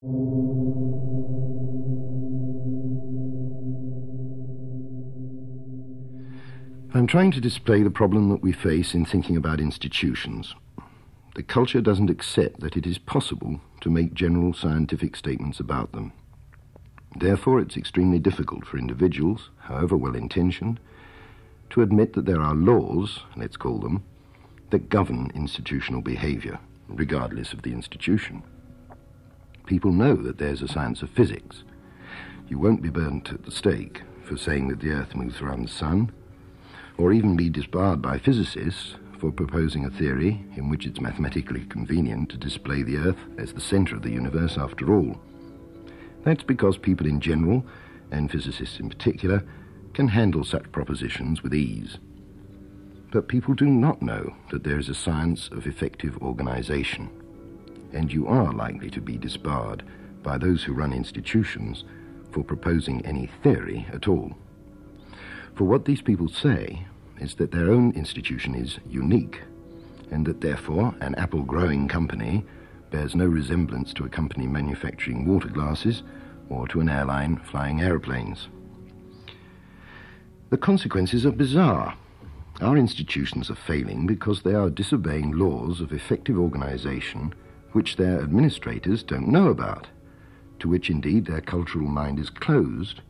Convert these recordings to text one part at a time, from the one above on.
I'm trying to display the problem that we face in thinking about institutions. The culture doesn't accept that it is possible to make general scientific statements about them. Therefore, it's extremely difficult for individuals, however well-intentioned, to admit that there are laws, let's call them, that govern institutional behavior, regardless of the institution. People know that there's a science of physics. You won't be burnt at the stake for saying that the Earth moves around the sun, or even be disbarred by physicists for proposing a theory in which it's mathematically convenient to display the Earth as the center of the universe after all. That's because people in general, and physicists in particular, can handle such propositions with ease. But people do not know that there is a science of effective organization, and you are likely to be disbarred by those who run institutions for proposing any theory at all. For what these people say is that their own institution is unique, and that therefore an apple-growing company bears no resemblance to a company manufacturing water glasses or to an airline flying aeroplanes. The consequences are bizarre. Our institutions are failing because they are disobeying laws of effective organization which their administrators don't know about, to which indeed their cultural mind is closed,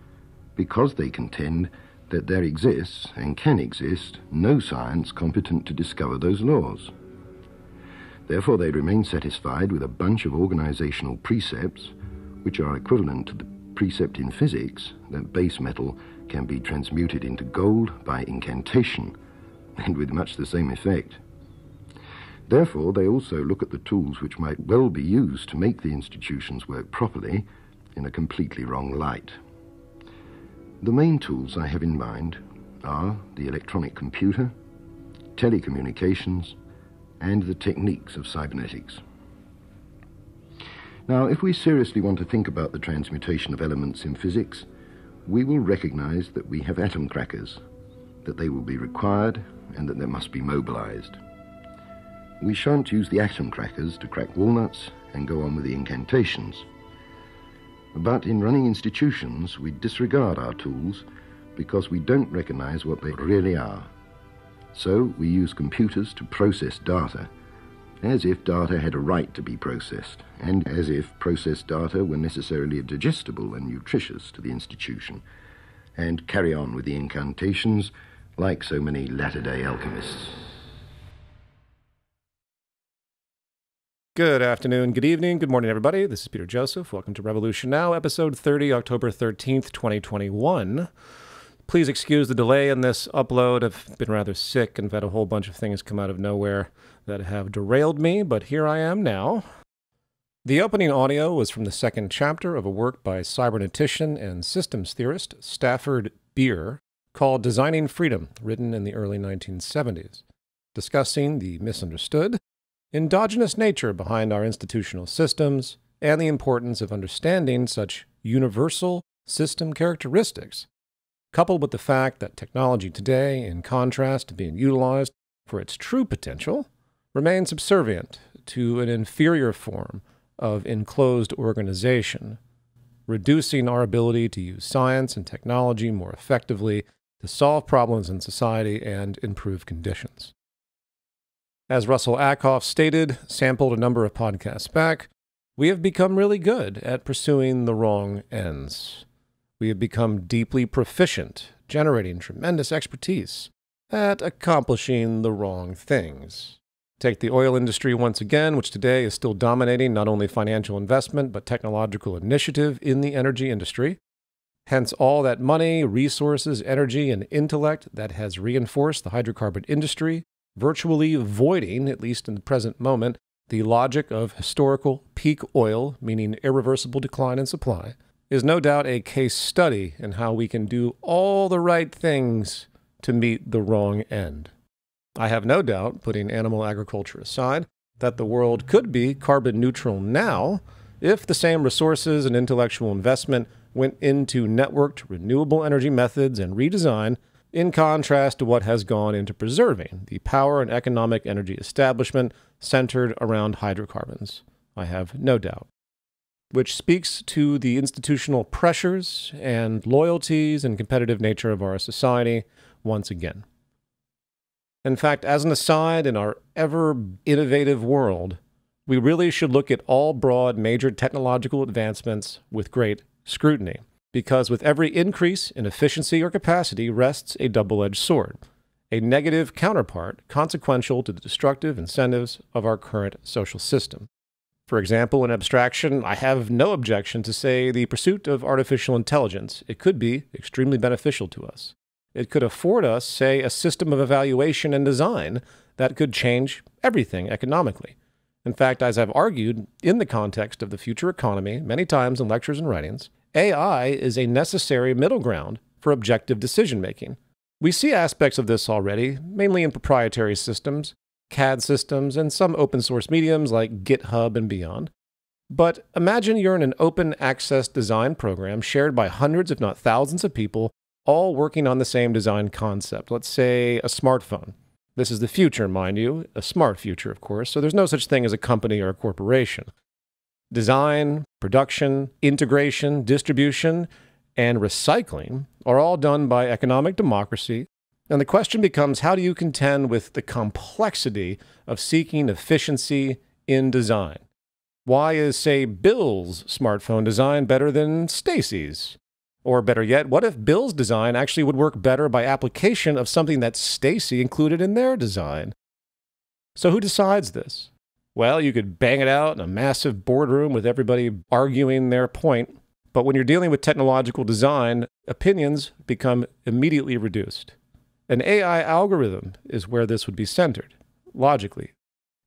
because they contend that there exists, and can exist, no science competent to discover those laws. Therefore, they remain satisfied with a bunch of organizational precepts which are equivalent to the precept in physics that base metal can be transmuted into gold by incantation, and with much the same effect. Therefore, they also look at the tools which might well be used to make the institutions work properly in a completely wrong light. The main tools I have in mind are the electronic computer, telecommunications, and the techniques of cybernetics. Now, if we seriously want to think about the transmutation of elements in physics, we will recognize that we have atom crackers, that they will be required, and that they must be mobilized. We shan't use the atom crackers to crack walnuts and go on with the incantations. But in running institutions, we disregard our tools because we don't recognize what they really are. So we use computers to process data, as if data had a right to be processed, and as if processed data were necessarily digestible and nutritious to the institution, and carry on with the incantations like so many latter-day alchemists. Good afternoon, good evening, good morning, everybody. This is Peter Joseph. Welcome to Revolution Now, episode 30, October 13th, 2021. Please excuse the delay in this upload. I've been rather sick and I've had a whole bunch of things come out of nowhere that have derailed me, but here I am now. The opening audio was from the second chapter of a work by cybernetician and systems theorist Stafford Beer called Designing Freedom, written in the early 1970s, discussing the misunderstood, endogenous nature behind our institutional systems, and the importance of understanding such universal system characteristics, coupled with the fact that technology today, in contrast to being utilized for its true potential, remains subservient to an inferior form of enclosed organization, reducing our ability to use science and technology more effectively to solve problems in society and improve conditions. As Russell Ackoff stated, sampled a number of podcasts back, we have become really good at pursuing the wrong ends. We have become deeply proficient, generating tremendous expertise at accomplishing the wrong things. Take the oil industry once again, which today is still dominating not only financial investment, but technological initiative in the energy industry. Hence all that money, resources, energy, and intellect that has reinforced the hydrocarbon industry, virtually voiding, at least in the present moment, the logic of historical peak oil, meaning irreversible decline in supply, is no doubt a case study in how we can do all the right things to meet the wrong end. I have no doubt, putting animal agriculture aside, that the world could be carbon neutral now if the same resources and intellectual investment went into networked renewable energy methods and redesign, in contrast to what has gone into preserving the power and economic energy establishment centered around hydrocarbons. I have no doubt. which speaks to the institutional pressures and loyalties and competitive nature of our society once again. In fact, as an aside, in our ever-innovative world, we really should look at all broad major technological advancements with great scrutiny, because with every increase in efficiency or capacity rests a double-edged sword, a negative counterpart consequential to the destructive incentives of our current social system. For example, in abstraction, I have no objection to, say, the pursuit of artificial intelligence. It could be extremely beneficial to us. It could afford us, say, a system of evaluation and design that could change everything economically. In fact, as I've argued in the context of the future economy many times in lectures and writings, AI is a necessary middle ground for objective decision-making. We see aspects of this already, mainly in proprietary systems, CAD systems, and some open-source mediums like GitHub and beyond. But imagine you're in an open-access design program shared by hundreds, if not thousands of people, all working on the same design concept. Let's say a smartphone. This is the future, mind you, a smart future, of course, so there's no such thing as a company or a corporation. Design, production, integration, distribution, and recycling are all done by economic democracy, and the question becomes, how do you contend with the complexity of seeking efficiency in design? Why is, say, Bill's smartphone design better than Stacy's? Or better yet, what if Bill's design actually would work better by application of something that Stacy included in their design? So who decides this? Well, you could bang it out in a massive boardroom with everybody arguing their point, but when you're dealing with technological design, opinions become immediately reduced. An AI algorithm is where this would be centered, logically.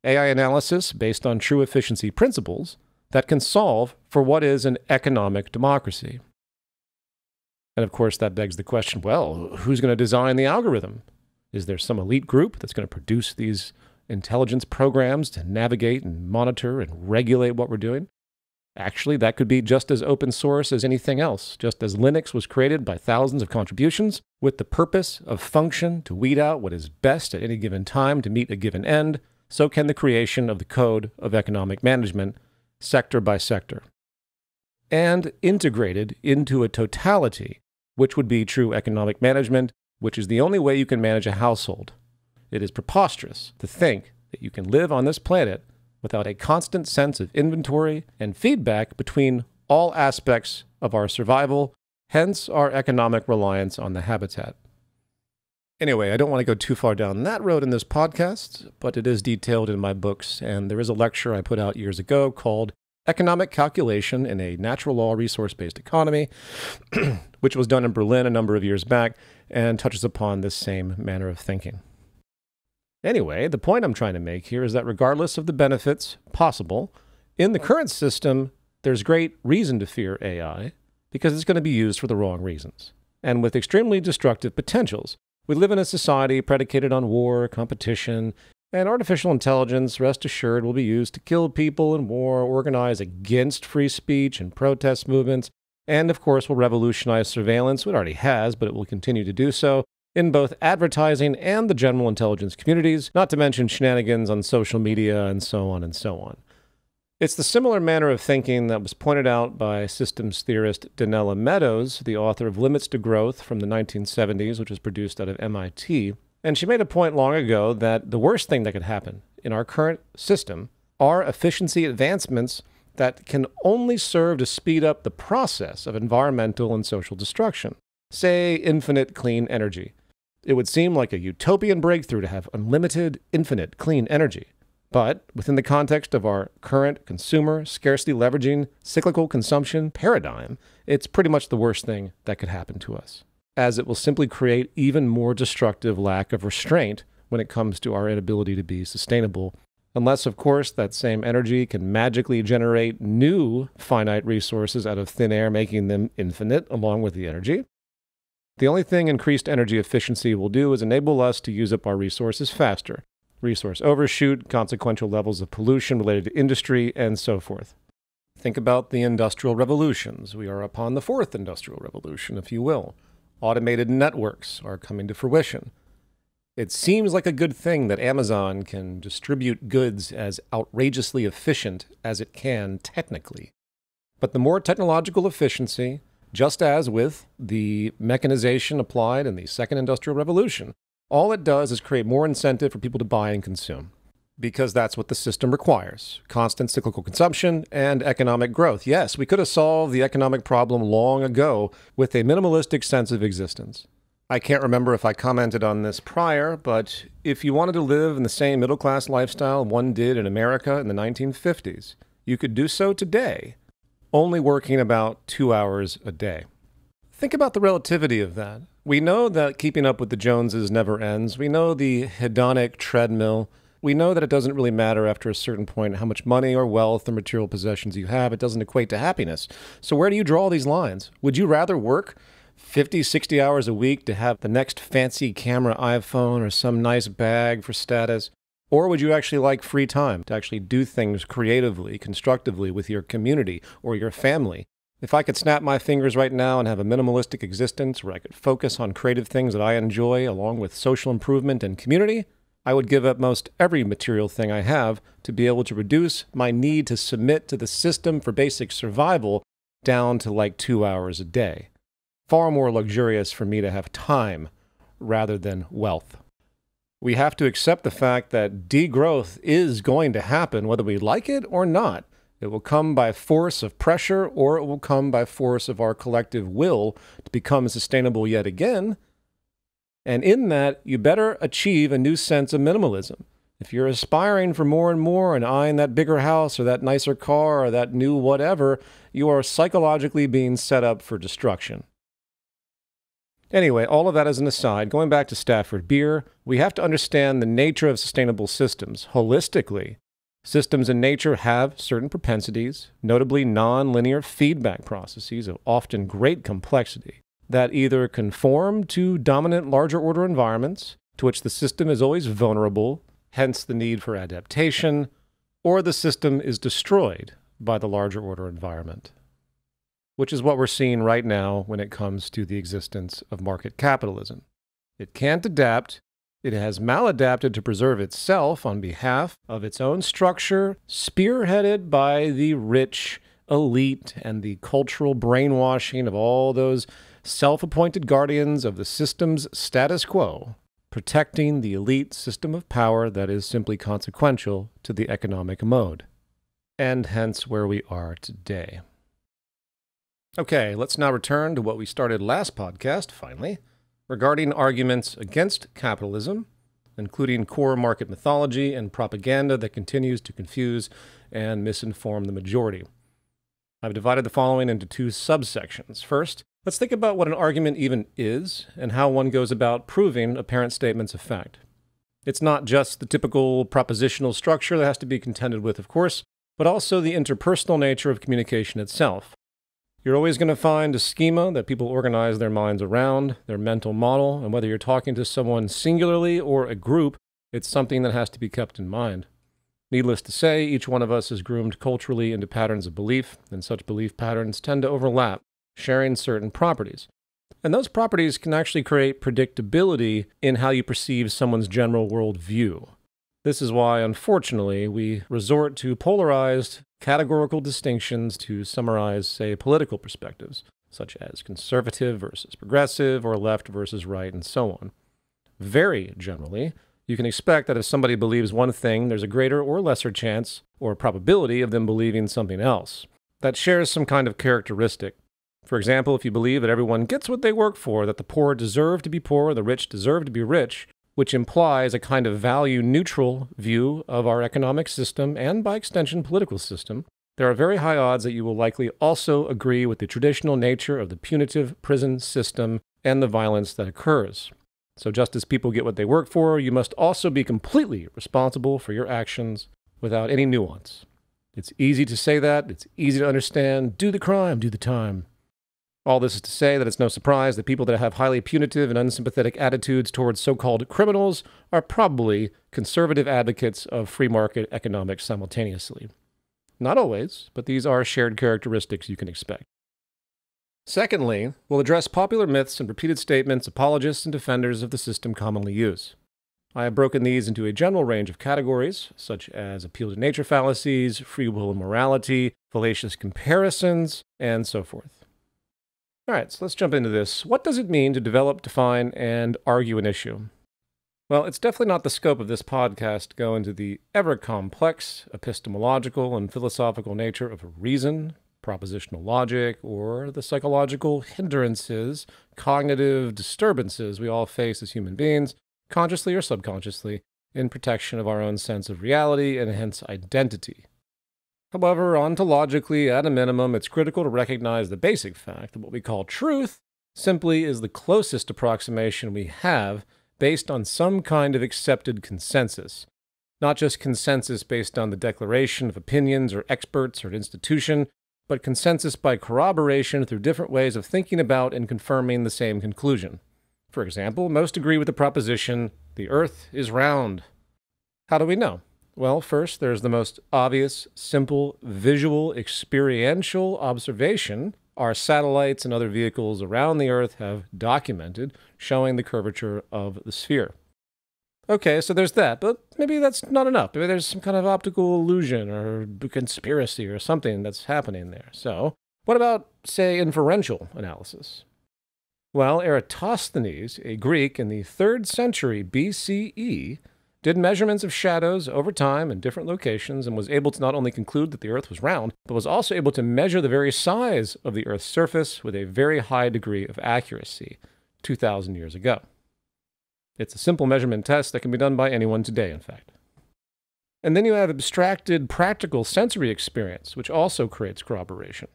AI analysis based on true efficiency principles that can solve for what is an economic democracy. And of course, that begs the question, well, who's going to design the algorithm? Is there some elite group that's going to produce these intelligence programs to navigate and monitor and regulate what we're doing? Actually, that could be just as open source as anything else, just as Linux was created by thousands of contributions with the purpose of function to weed out what is best at any given time to meet a given end, so can the creation of the code of economic management, sector by sector. And integrated into a totality, which would be true economic management, which is the only way you can manage a household. It is preposterous to think that you can live on this planet without a constant sense of inventory and feedback between all aspects of our survival, hence our economic reliance on the habitat. Anyway, I don't want to go too far down that road in this podcast, but it is detailed in my books, and there is a lecture I put out years ago called Economic Calculation in a Natural Law Resource-Based Economy, which was done in Berlin a number of years back and touches upon this same manner of thinking. Anyway, the point I'm trying to make here is that regardless of the benefits possible, in the current system, there's great reason to fear AI because it's going to be used for the wrong reasons, and with extremely destructive potentials. We live in a society predicated on war, competition, and artificial intelligence, rest assured, will be used to kill people in war, organize against free speech and protest movements, and of course will revolutionize surveillance. It already has, but it will continue to do so in both advertising and the general intelligence communities, not to mention shenanigans on social media and so on and so on. It's the similar manner of thinking that was pointed out by systems theorist Donella Meadows, the author of Limits to Growth from the 1970s, which was produced out of MIT. And she made a point long ago that the worst thing that could happen in our current system are efficiency advancements that can only serve to speed up the process of environmental and social destruction. Say, infinite clean energy. It would seem like a utopian breakthrough to have unlimited, infinite clean energy. But within the context of our current consumer, scarcely leveraging, cyclical consumption paradigm, it's pretty much the worst thing that could happen to us, as it will simply create even more destructive lack of restraint when it comes to our inability to be sustainable, unless, of course, that same energy can magically generate new finite resources out of thin air, making them infinite along with the energy. The only thing increased energy efficiency will do is enable us to use up our resources faster. Resource overshoot, consequential levels of pollution related to industry, and so forth. Think about the industrial revolutions. We are upon the fourth industrial revolution, if you will. Automated networks are coming to fruition. It seems like a good thing that Amazon can distribute goods as outrageously efficient as it can technically. But the more technological efficiency, just as with the mechanization applied in the Second Industrial Revolution, all it does is create more incentive for people to buy and consume. Because that's what the system requires. Constant cyclical consumption and economic growth. Yes, we could have solved the economic problem long ago with a minimalistic sense of existence. I can't remember if I commented on this prior, but if you wanted to live in the same middle-class lifestyle one did in America in the 1950s, you could do so today, only working about 2 hours a day. Think about the relativity of that. We know that keeping up with the Joneses never ends. We know the hedonic treadmill. We know that it doesn't really matter after a certain point how much money or wealth or material possessions you have. It doesn't equate to happiness. So where do you draw these lines? Would you rather work 50, 60 hours a week to have the next fancy camera iPhone or some nice bag for status? Or would you actually like free time to actually do things creatively, constructively with your community or your family? If I could snap my fingers right now and have a minimalistic existence where I could focus on creative things that I enjoy along with social improvement and community, I would give up most every material thing I have to be able to reduce my need to submit to the system for basic survival down to like 2 hours a day. Far more luxurious for me to have time rather than wealth. We have to accept the fact that degrowth is going to happen whether we like it or not. It will come by force of pressure or it will come by force of our collective will to become sustainable yet again. And in that, you better achieve a new sense of minimalism. If you're aspiring for more and more and eyeing that bigger house or that nicer car or that new whatever, you are psychologically being set up for destruction. Anyway, all of that as an aside, going back to Stafford Beer, we have to understand the nature of sustainable systems holistically. Systems in nature have certain propensities, notably non-linear feedback processes of often great complexity, that either conform to dominant larger order environments, to which the system is always vulnerable, hence the need for adaptation, or the system is destroyed by the larger order environment, which is what we're seeing right now when it comes to the existence of market capitalism. It can't adapt. It has maladapted to preserve itself on behalf of its own structure, spearheaded by the rich elite and the cultural brainwashing of all those self-appointed guardians of the system's status quo, protecting the elite system of power that is simply consequential to the economic mode, and hence where we are today. Okay, let's now return to what we started last podcast, finally, regarding arguments against capitalism, including core market mythology and propaganda that continues to confuse and misinform the majority. I've divided the following into two subsections. First, let's think about what an argument even is and how one goes about proving apparent statements of fact. It's not just the typical propositional structure that has to be contended with, of course, but also the interpersonal nature of communication itself. You're always going to find a schema that people organize their minds around, their mental model, and whether you're talking to someone singularly or a group, it's something that has to be kept in mind. Needless to say, each one of us is groomed culturally into patterns of belief, and such belief patterns tend to overlap, sharing certain properties. And those properties can actually create predictability in how you perceive someone's general worldview. This is why, unfortunately, we resort to polarized, categorical distinctions to summarize, say, political perspectives, such as conservative versus progressive, or left versus right, and so on. Very generally, you can expect that if somebody believes one thing, there's a greater or lesser chance or probability of them believing something else that shares some kind of characteristic. For example, if you believe that everyone gets what they work for, that the poor deserve to be poor, the rich deserve to be rich, which implies a kind of value-neutral view of our economic system and, by extension, political system, there are very high odds that you will likely also agree with the traditional nature of the punitive prison system and the violence that occurs. So just as people get what they work for, you must also be completely responsible for your actions without any nuance. It's easy to say that. It's easy to understand. Do the crime, do the time. All this is to say that it's no surprise that people that have highly punitive and unsympathetic attitudes towards so-called criminals are probably conservative advocates of free market economics simultaneously. Not always, but these are shared characteristics you can expect. Secondly, we'll address popular myths and repeated statements apologists and defenders of the system commonly use. I have broken these into a general range of categories, such as appeal to nature fallacies, free will and morality, fallacious comparisons, and so forth. All right, so let's jump into this. What does it mean to develop, define, and argue an issue? Well, it's definitely not the scope of this podcast to go into the ever-complex epistemological and philosophical nature of reason, propositional logic, or the psychological hindrances, cognitive disturbances we all face as human beings, consciously or subconsciously, in protection of our own sense of reality and hence identity. However, ontologically, at a minimum, it's critical to recognize the basic fact that what we call truth simply is the closest approximation we have based on some kind of accepted consensus. Not just consensus based on the declaration of opinions or experts or an institution, but consensus by corroboration through different ways of thinking about and confirming the same conclusion. For example, most agree with the proposition, the Earth is round. How do we know? Well, first, there's the most obvious, simple, visual, experiential observation our satellites and other vehicles around the Earth have documented, showing the curvature of the sphere. Okay, so there's that, but maybe that's not enough. Maybe there's some kind of optical illusion or conspiracy or something that's happening there. So, what about, say, inferential analysis? Well, Eratosthenes, a Greek in the 3rd century BCE, did measurements of shadows over time in different locations and was able to not only conclude that the Earth was round, but was also able to measure the very size of the Earth's surface with a very high degree of accuracy 2,000 years ago. It's a simple measurement test that can be done by anyone today, in fact. And then you have abstracted practical sensory experience, which also creates corroboration.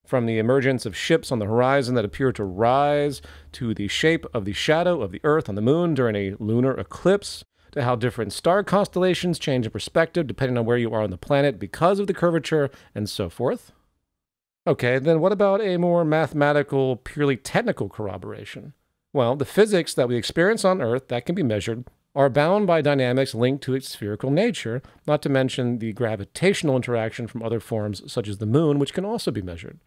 From the emergence of ships on the horizon that appear to rise, to the shape of the shadow of the Earth on the moon during a lunar eclipse, to how different star constellations change in perspective depending on where you are on the planet because of the curvature, and so forth. Okay, then what about a more mathematical, purely technical corroboration? Well, the physics that we experience on Earth that can be measured are bound by dynamics linked to its spherical nature, not to mention the gravitational interaction from other forms such as the moon, which can also be measured.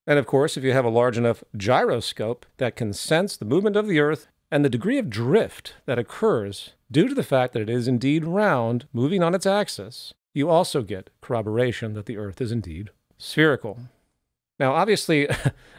And of course, if you have a large enough gyroscope that can sense the movement of the Earth and the degree of drift that occurs due to the fact that it is indeed round, moving on its axis, you also get corroboration that the Earth is indeed spherical. Now, obviously,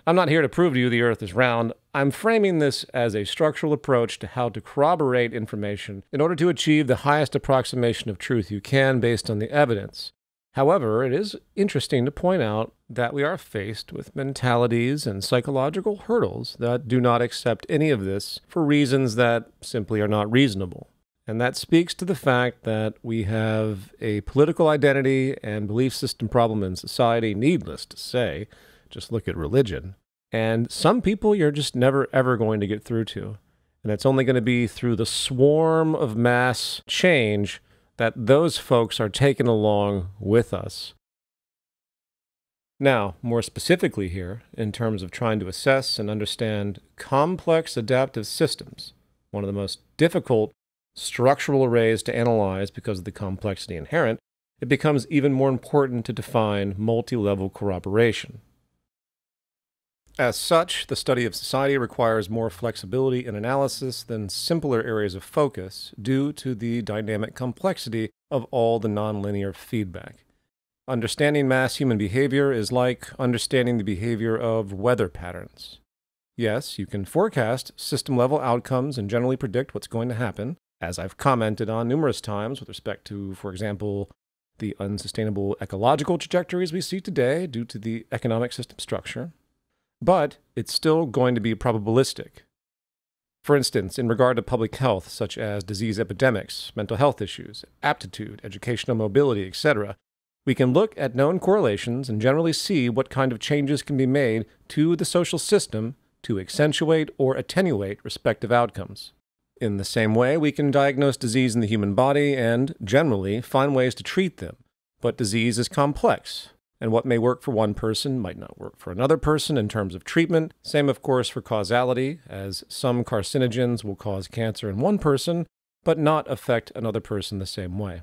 I'm not here to prove to you the Earth is round. I'm framing this as a structural approach to how to corroborate information in order to achieve the highest approximation of truth you can based on the evidence. However, it is interesting to point out that we are faced with mentalities and psychological hurdles that do not accept any of this for reasons that simply are not reasonable. And that speaks to the fact that we have a political identity and belief system problem in society, needless to say. Just look at religion. And some people you're just never, ever going to get through to. And it's only going to be through the swarm of mass change that those folks are taken along with us. Now, more specifically here, in terms of trying to assess and understand complex adaptive systems, one of the most difficult structural arrays to analyze because of the complexity inherent, it becomes even more important to define multi-level corroboration. As such, the study of society requires more flexibility in analysis than simpler areas of focus due to the dynamic complexity of all the nonlinear feedback. Understanding mass human behavior is like understanding the behavior of weather patterns. Yes, you can forecast system-level outcomes and generally predict what's going to happen, as I've commented on numerous times with respect to, for example, the unsustainable ecological trajectories we see today due to the economic system structure. But it's still going to be probabilistic. For instance, in regard to public health, such as disease epidemics, mental health issues, aptitude, educational mobility, etc., we can look at known correlations and generally see what kind of changes can be made to the social system to accentuate or attenuate respective outcomes. In the same way, we can diagnose disease in the human body and, generally, find ways to treat them. But disease is complex, and what may work for one person might not work for another person in terms of treatment. Same, of course, for causality, as some carcinogens will cause cancer in one person, but not affect another person the same way.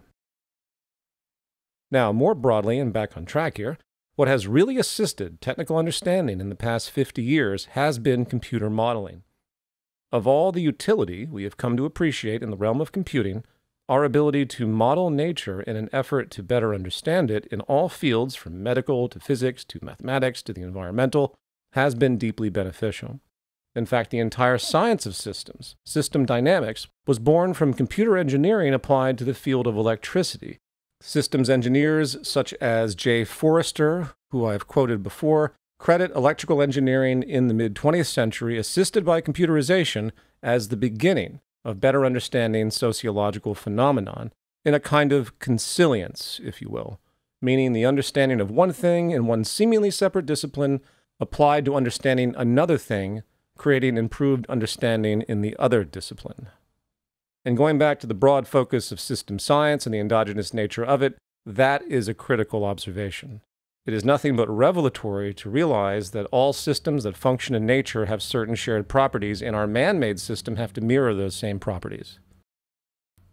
Now, more broadly, and back on track here, what has really assisted technical understanding in the past 50 years has been computer modeling. Of all the utility we have come to appreciate in the realm of computing, our ability to model nature in an effort to better understand it in all fields from medical to physics to mathematics to the environmental has been deeply beneficial. In fact, the entire science of systems, system dynamics, was born from computer engineering applied to the field of electricity. Systems engineers such as J. Forrester, who I have quoted before, credit electrical engineering in the mid-20th century, assisted by computerization, as the beginning of better understanding sociological phenomenon, in a kind of consilience, if you will, meaning the understanding of one thing in one seemingly separate discipline applied to understanding another thing, creating improved understanding in the other discipline. And going back to the broad focus of system science and the endogenous nature of it, that is a critical observation. It is nothing but revelatory to realize that all systems that function in nature have certain shared properties, and our man-made system have to mirror those same properties.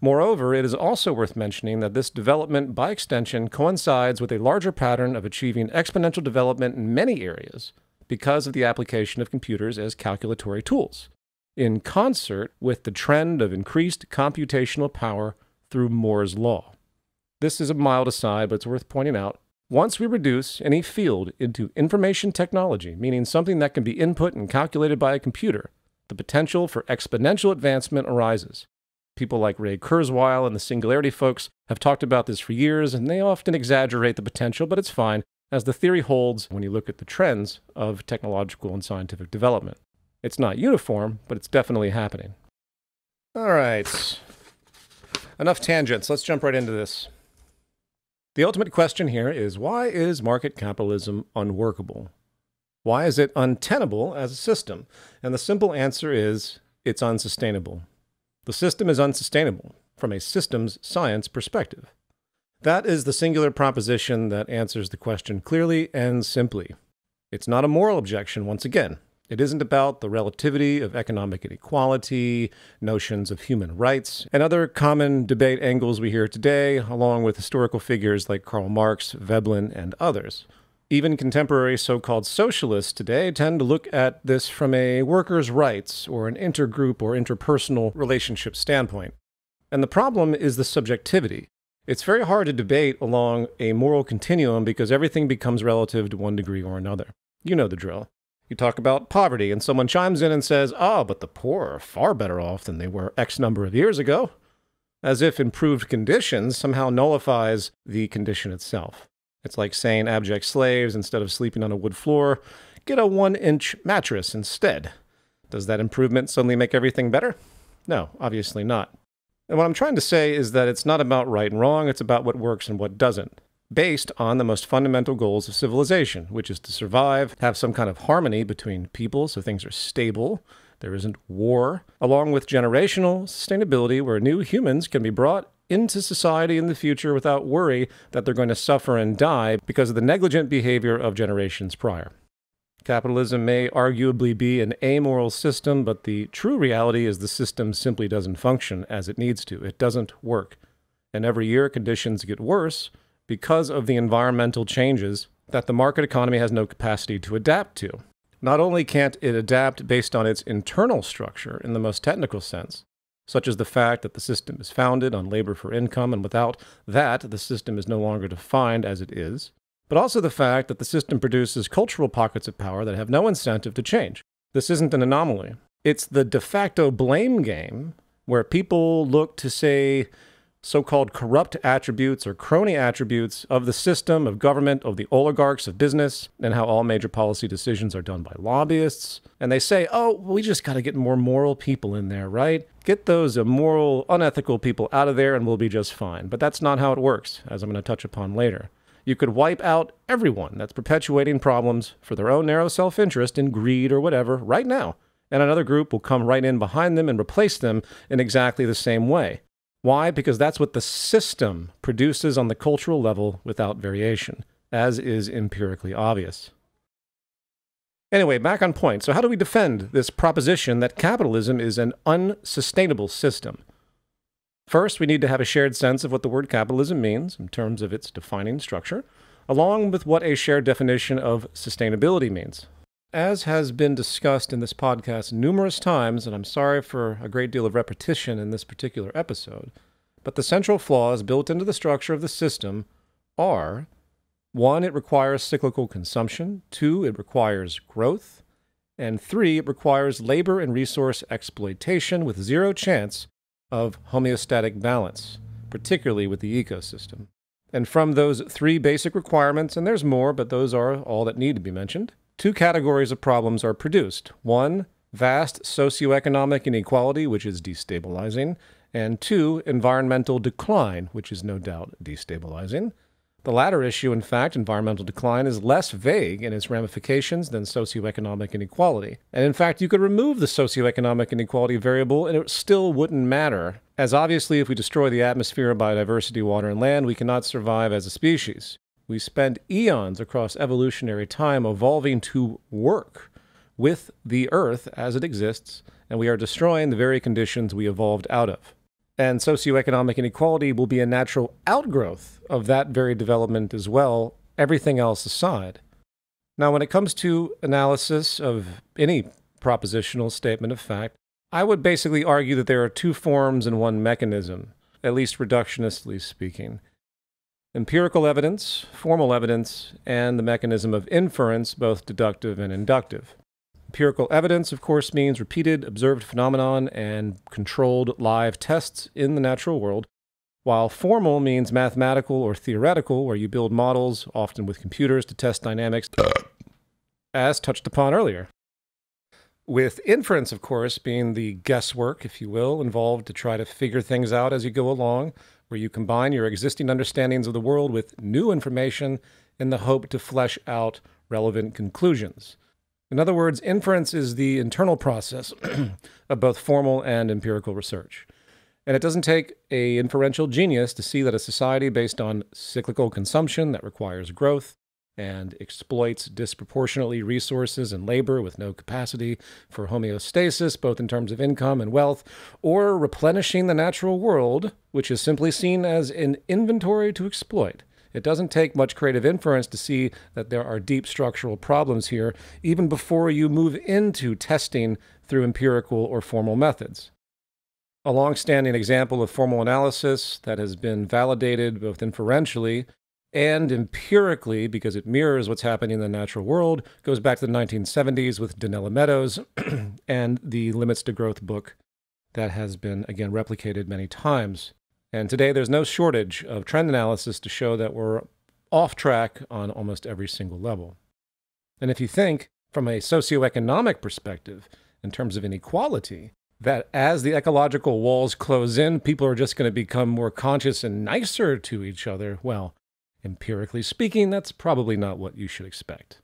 Moreover, it is also worth mentioning that this development, by extension, coincides with a larger pattern of achieving exponential development in many areas because of the application of computers as calculatory tools, in concert with the trend of increased computational power through Moore's law. This is a mild aside, but it's worth pointing out. Once we reduce any field into information technology, meaning something that can be input and calculated by a computer, the potential for exponential advancement arises. People like Ray Kurzweil and the Singularity folks have talked about this for years, and they often exaggerate the potential, but it's fine, as the theory holds when you look at the trends of technological and scientific development. It's not uniform, but it's definitely happening. All right. Enough tangents. Let's jump right into this. The ultimate question here is, why is market capitalism unworkable? Why is it untenable as a system? And the simple answer is, it's unsustainable. The system is unsustainable from a systems science perspective. That is the singular proposition that answers the question clearly and simply. It's not a moral objection, once again. It isn't about the relativity of economic inequality, notions of human rights, and other common debate angles we hear today, along with historical figures like Karl Marx, Veblen, and others. Even contemporary so-called socialists today tend to look at this from a workers' rights or an intergroup or interpersonal relationship standpoint. And the problem is the subjectivity. It's very hard to debate along a moral continuum because everything becomes relative to one degree or another. You know the drill. You talk about poverty, and someone chimes in and says, "Oh, but the poor are far better off than they were X number of years ago," as if improved conditions somehow nullifies the condition itself. It's like saying abject slaves, instead of sleeping on a wood floor, get a 1-inch mattress instead. Does that improvement suddenly make everything better? No, obviously not. And what I'm trying to say is that it's not about right and wrong, it's about what works and what doesn't, based on the most fundamental goals of civilization, which is to survive, have some kind of harmony between people so things are stable, there isn't war, along with generational sustainability where new humans can be brought into society in the future without worry that they're going to suffer and die because of the negligent behavior of generations prior. Capitalism may arguably be an amoral system, but the true reality is the system simply doesn't function as it needs to. It doesn't work. And every year conditions get worse because of the environmental changes that the market economy has no capacity to adapt to. Not only can't it adapt based on its internal structure in the most technical sense, such as the fact that the system is founded on labor for income, and without that, the system is no longer defined as it is, but also the fact that the system produces cultural pockets of power that have no incentive to change. This isn't an anomaly. It's the de facto blame game where people look to say so-called corrupt attributes or crony attributes of the system, of government, of the oligarchs, of business, and how all major policy decisions are done by lobbyists. And they say, oh, we just got to get more moral people in there, right? Get those immoral, unethical people out of there and we'll be just fine. But that's not how it works, as I'm going to touch upon later. You could wipe out everyone that's perpetuating problems for their own narrow self-interest and greed or whatever right now, and another group will come right in behind them and replace them in exactly the same way. Why? Because that's what the system produces on the cultural level without variation, as is empirically obvious. Anyway, back on point. So how do we defend this proposition that capitalism is an unsustainable system? First, we need to have a shared sense of what the word capitalism means in terms of its defining structure, along with what a shared definition of sustainability means. As has been discussed in this podcast numerous times, and I'm sorry for a great deal of repetition in this particular episode, but the central flaws built into the structure of the system are: 1, it requires cyclical consumption; 2, it requires growth; and 3, it requires labor and resource exploitation with zero chance of homeostatic balance, particularly with the ecosystem. And from those 3 basic requirements, and there's more, but those are all that need to be mentioned, 2 categories of problems are produced. 1, vast socioeconomic inequality, which is destabilizing, and 2, environmental decline, which is no doubt destabilizing. The latter issue, in fact, environmental decline, is less vague in its ramifications than socioeconomic inequality. And in fact, you could remove the socioeconomic inequality variable and it still wouldn't matter, as obviously if we destroy the atmosphere, biodiversity, water, and land, we cannot survive as a species. We spend eons across evolutionary time evolving to work with the Earth as it exists, and we are destroying the very conditions we evolved out of. And socioeconomic inequality will be a natural outgrowth of that very development as well, everything else aside. Now, when it comes to analysis of any propositional statement of fact, I would basically argue that there are 2 forms and 1 mechanism, at least reductionistly speaking. Empirical evidence, formal evidence, and the mechanism of inference, both deductive and inductive. Empirical evidence, of course, means repeated observed phenomenon and controlled live tests in the natural world, while formal means mathematical or theoretical, where you build models, often with computers, to test dynamics, as touched upon earlier. With inference, of course, being the guesswork, if you will, involved to try to figure things out as you go along, where you combine your existing understandings of the world with new information in the hope to flesh out relevant conclusions. In other words, inference is the internal process of both formal and empirical research. And it doesn't take an inferential genius to see that a society based on cyclical consumption that requires growth and exploits disproportionately resources and labor with no capacity for homeostasis, both in terms of income and wealth, or replenishing the natural world, which is simply seen as an inventory to exploit. It doesn't take much creative inference to see that there are deep structural problems here, even before you move into testing through empirical or formal methods. A long-standing example of formal analysis that has been validated both inferentially and empirically, because it mirrors what's happening in the natural world, goes back to the 1970s with Donella Meadows and the Limits to Growth book that has been, again, replicated many times. And today there's no shortage of trend analysis to show that we're off track on almost every single level. And if you think from a socioeconomic perspective, in terms of inequality, that as the ecological walls close in, people are just going to become more conscious and nicer to each other, well, empirically speaking, that's probably not what you should expect.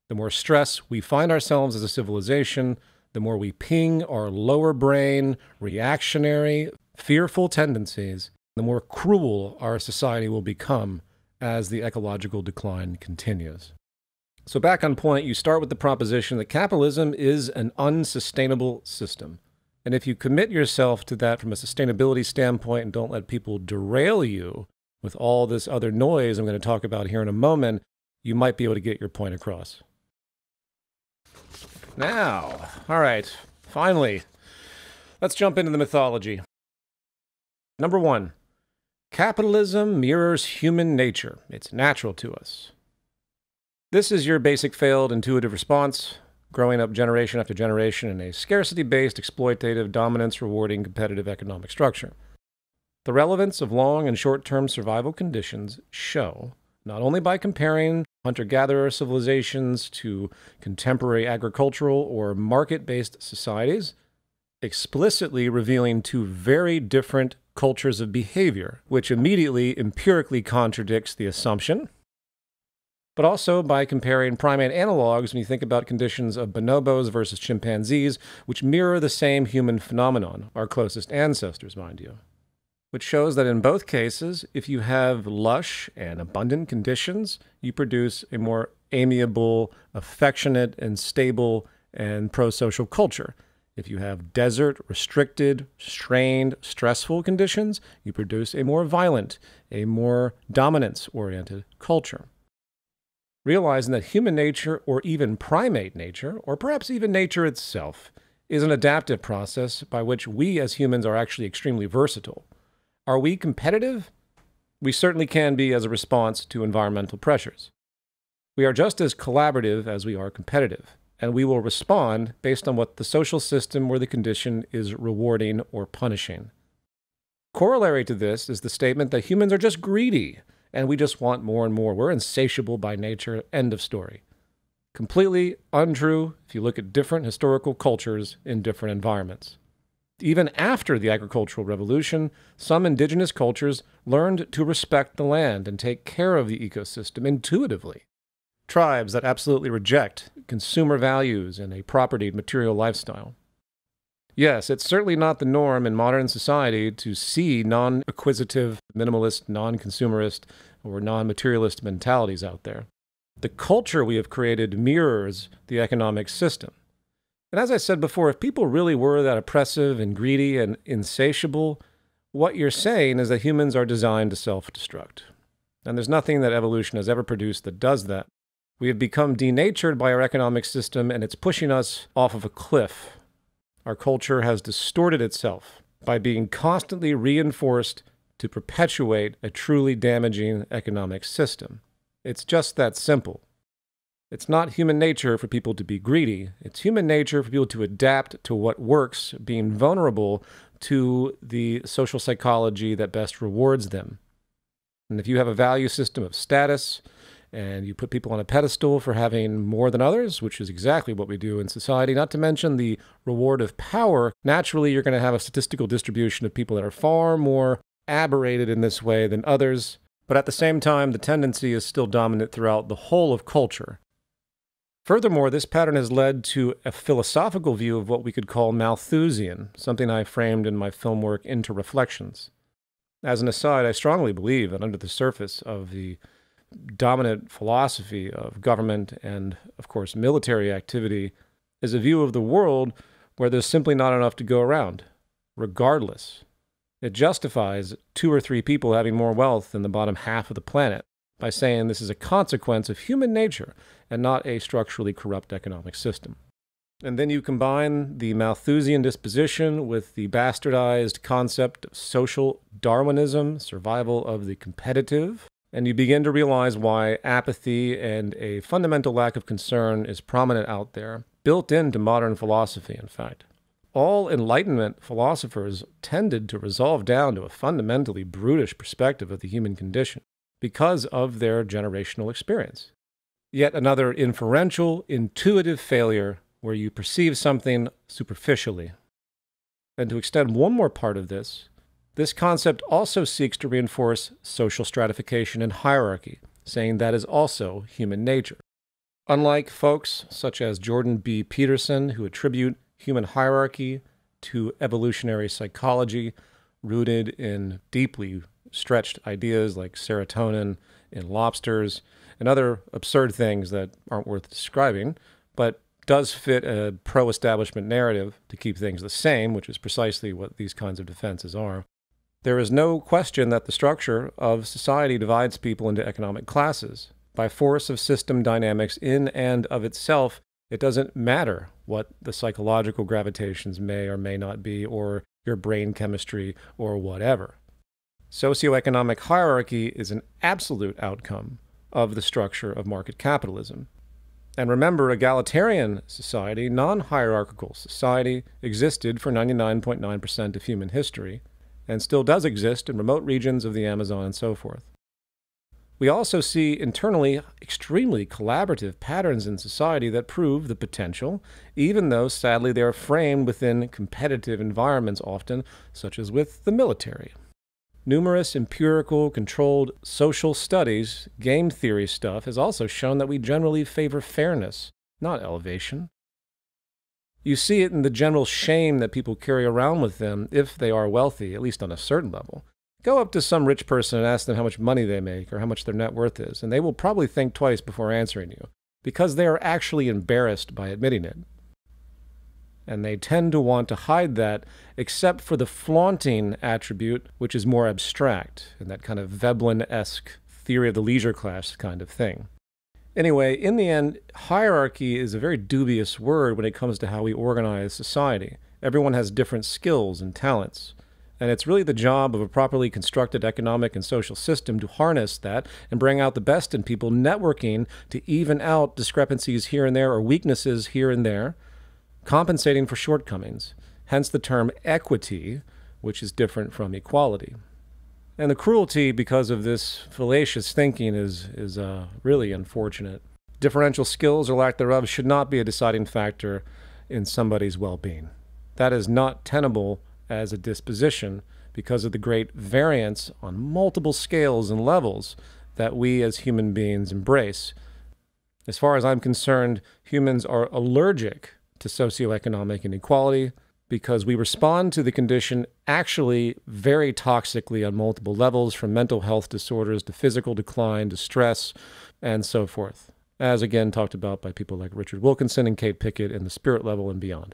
The more stress we find ourselves as a civilization, the more we ping our lower brain, reactionary, fearful tendencies, the more cruel our society will become as the ecological decline continues. So back on point, you start with the proposition that capitalism is an unsustainable system. And if you commit yourself to that from a sustainability standpoint and don't let people derail you with all this other noise I'm going to talk about here in a moment, you might be able to get your point across. Now, all right, finally, let's jump into the mythology. Number 1, capitalism mirrors human nature. It's natural to us. This is your basic failed intuitive response, growing up generation after generation in a scarcity-based, exploitative, dominance-rewarding, competitive economic structure. The relevance of long and short-term survival conditions show, not only by comparing hunter-gatherer civilizations to contemporary agricultural or market-based societies, explicitly revealing 2 very different cultures of behavior, which immediately empirically contradicts the assumption, but also by comparing primate analogs when you think about conditions of bonobos versus chimpanzees, which mirror the same human phenomenon, our closest ancestors, mind you. Which shows that in both cases, if you have lush and abundant conditions, you produce a more amiable, affectionate, and stable and pro-social culture. If you have desert, restricted, strained, stressful conditions, you produce a more violent, a more dominance-oriented culture. realizing that human nature, or even primate nature, or perhaps even nature itself, is an adaptive process by which we as humans are actually extremely versatile. Are we competitive? We certainly can be as a response to environmental pressures. We are just as collaborative as we are competitive, and we will respond based on what the social system or the condition is rewarding or punishing. Corollary to this is the statement that humans are just greedy, and we just want more and more. We're insatiable by nature, end of story. Completely untrue if you look at different historical cultures in different environments. Even after the agricultural revolution, some indigenous cultures learned to respect the land and take care of the ecosystem intuitively. Tribes that absolutely reject consumer values and a propertied material lifestyle. Yes, it's certainly not the norm in modern society to see non-acquisitive, minimalist, non-consumerist, or non-materialist mentalities out there. The culture we have created mirrors the economic system. And as I said before, if people really were that oppressive and greedy and insatiable, what you're saying is that humans are designed to self-destruct. And there's nothing that evolution has ever produced that does that. We have become denatured by our economic system, and it's pushing us off of a cliff. Our culture has distorted itself by being constantly reinforced to perpetuate a truly damaging economic system. It's just that simple. It's not human nature for people to be greedy. It's human nature for people to adapt to what works, being vulnerable to the social psychology that best rewards them. And if you have a value system of status, and you put people on a pedestal for having more than others, which is exactly what we do in society, not to mention the reward of power, naturally you're going to have a statistical distribution of people that are far more aberrated in this way than others. But at the same time, the tendency is still dominant throughout the whole of culture. Furthermore, this pattern has led to a philosophical view of what we could call Malthusian, something I framed in my film work Into Reflections. As an aside, I strongly believe that under the surface of the dominant philosophy of government and, of course, military activity is a view of the world where there's simply not enough to go around, regardless. It justifies 2 or 3 people having more wealth than the bottom half of the planet by saying this is a consequence of human nature and not a structurally corrupt economic system. And then you combine the Malthusian disposition with the bastardized concept of social Darwinism, survival of the competitive, and you begin to realize why apathy and a fundamental lack of concern is prominent out there, built into modern philosophy, in fact. All Enlightenment philosophers tended to resolve down to a fundamentally brutish perspective of the human condition because of their generational experience. Yet another inferential, intuitive failure where you perceive something superficially. And to extend one more part of this concept also seeks to reinforce social stratification and hierarchy, saying that is also human nature. Unlike folks such as Jordan B. Peterson, who attribute human hierarchy to evolutionary psychology rooted in deeply stretched ideas like serotonin in lobsters and other absurd things that aren't worth describing, but does fit a pro-establishment narrative to keep things the same, which is precisely what these kinds of defenses are. There is no question that the structure of society divides people into economic classes. By force of system dynamics in and of itself, it doesn't matter what the psychological gravitations may or may not be, or your brain chemistry, or whatever. Socioeconomic hierarchy is an absolute outcome of the structure of market capitalism. And remember, egalitarian society, non-hierarchical society, existed for 99.9% of human history, and still does exist in remote regions of the Amazon and so forth. We also see internally extremely collaborative patterns in society that prove the potential, even though sadly they are framed within competitive environments often, such as with the military. Numerous empirical, controlled social studies, game theory stuff, has also shown that we generally favor fairness, not elevation. You see it in the general shame that people carry around with them if they are wealthy, at least on a certain level. Go up to some rich person and ask them how much money they make or how much their net worth is, and they will probably think twice before answering you, because they are actually embarrassed by admitting it. And they tend to want to hide that, except for the flaunting attribute, which is more abstract, and that kind of Veblen-esque theory of the leisure class kind of thing. Anyway, in the end, hierarchy is a very dubious word when it comes to how we organize society. Everyone has different skills and talents. And it's really the job of a properly constructed economic and social system to harness that and bring out the best in people, networking to even out discrepancies here and there or weaknesses here and there, compensating for shortcomings. Hence the term equity, which is different from equality. And the cruelty because of this fallacious thinking is really unfortunate. Differential skills or lack thereof should not be a deciding factor in somebody's well-being. That is not tenable as a disposition because of the great variance on multiple scales and levels that we as human beings embrace. As far as I'm concerned, humans are allergic to socioeconomic inequality because we respond to the condition actually very toxically on multiple levels, from mental health disorders to physical decline to stress and so forth, as again talked about by people like Richard Wilkinson and Kate Pickett in The Spirit Level and Beyond.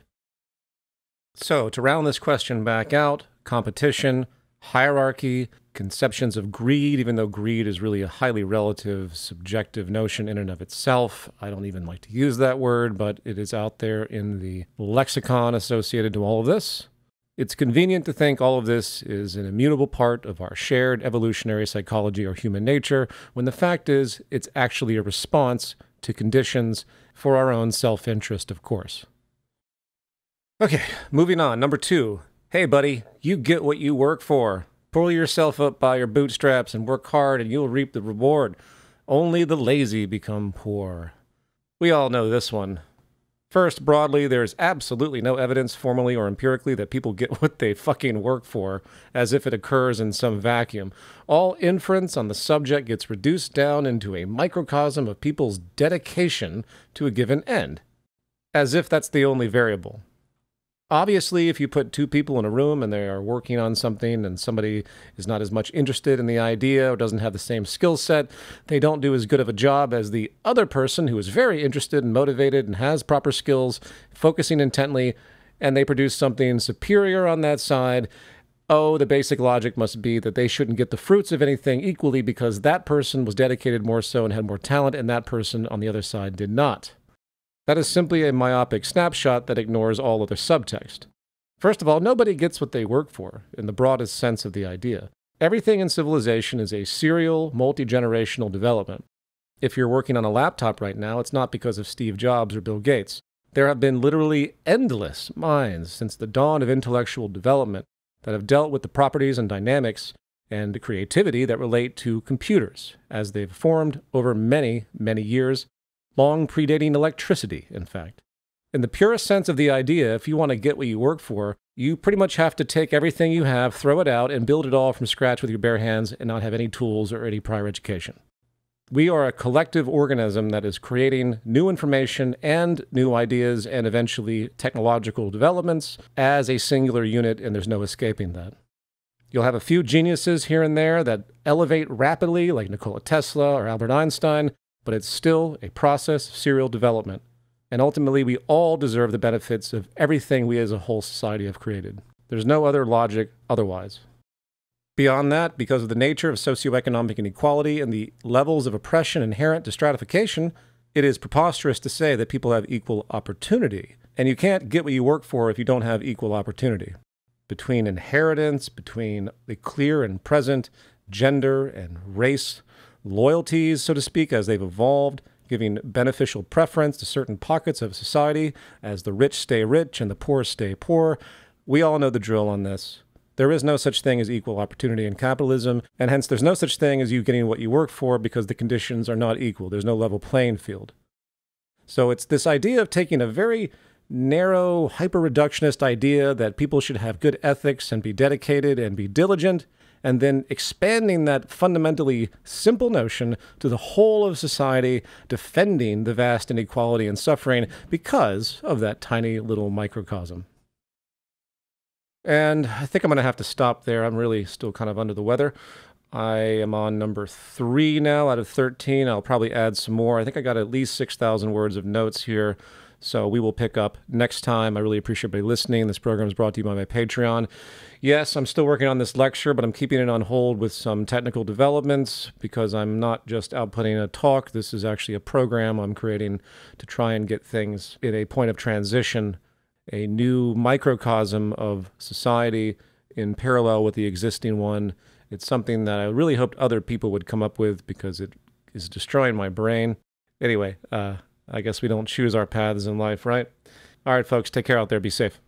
So, to round this question back out, competition, hierarchy, conceptions of greed, even though greed is really a highly relative, subjective notion in and of itself. I don't even like to use that word, but it is out there in the lexicon associated to all of this. It's convenient to think all of this is an immutable part of our shared evolutionary psychology or human nature, when the fact is it's actually a response to conditions for our own self-interest, of course. Okay, moving on. Number 2. Hey, buddy, you get what you work for. Pull yourself up by your bootstraps and work hard and you'll reap the reward. Only the lazy become poor. We all know this one. First, broadly, there's absolutely no evidence, formally or empirically, that people get what they fucking work for, as if it occurs in some vacuum. All inference on the subject gets reduced down into a microcosm of people's dedication to a given end, as if that's the only variable. Obviously, if you put 2 people in a room and they are working on something and somebody is not as much interested in the idea or doesn't have the same skill set, they don't do as good of a job as the other person who is very interested and motivated and has proper skills, focusing intently, and they produce something superior on that side. Oh, the basic logic must be that they shouldn't get the fruits of anything equally because that person was dedicated more so and had more talent, and that person on the other side did not. That is simply a myopic snapshot that ignores all other subtext. First of all, nobody gets what they work for, in the broadest sense of the idea. Everything in civilization is a serial, multi-generational development. If you're working on a laptop right now, it's not because of Steve Jobs or Bill Gates. There have been literally endless minds since the dawn of intellectual development that have dealt with the properties and dynamics and creativity that relate to computers, as they've formed over many, many years, long predating electricity, in fact. In the purest sense of the idea, if you want to get what you work for, you pretty much have to take everything you have, throw it out, and build it all from scratch with your bare hands and not have any tools or any prior education. We are a collective organism that is creating new information and new ideas and eventually technological developments as a singular unit, and there's no escaping that. You'll have a few geniuses here and there that elevate rapidly, like Nikola Tesla or Albert Einstein, but it's still a process of serial development. And ultimately, we all deserve the benefits of everything we as a whole society have created. There's no other logic otherwise. Beyond that, because of the nature of socioeconomic inequality and the levels of oppression inherent to stratification, it is preposterous to say that people have equal opportunity. And you can't get what you work for if you don't have equal opportunity. Between inheritance, between the clear and present gender and race loyalties, so to speak, as they've evolved, giving beneficial preference to certain pockets of society as the rich stay rich and the poor stay poor. We all know the drill on this. There is no such thing as equal opportunity in capitalism, and hence there's no such thing as you getting what you work for because the conditions are not equal. There's no level playing field. So it's this idea of taking a very narrow, hyper-reductionist idea that people should have good ethics and be dedicated and be diligent, and then expanding that fundamentally simple notion to the whole of society, defending the vast inequality and suffering because of that tiny little microcosm. And I think I'm going to have to stop there. I'm really still kind of under the weather. I am on number 3 now out of 13. I'll probably add some more. I think I got at least 6,000 words of notes here So we will pick up next time. I really appreciate everybody listening. This program is brought to you by my Patreon. Yes, I'm still working on this lecture, but I'm keeping it on hold with some technical developments because I'm not just outputting a talk. This is actually a program I'm creating to try and get things in a point of transition, a new microcosm of society in parallel with the existing one. It's something that I really hoped other people would come up with because it is destroying my brain. Anyway, I guess we don't choose our paths in life, right? All right, folks, take care out there. Be safe.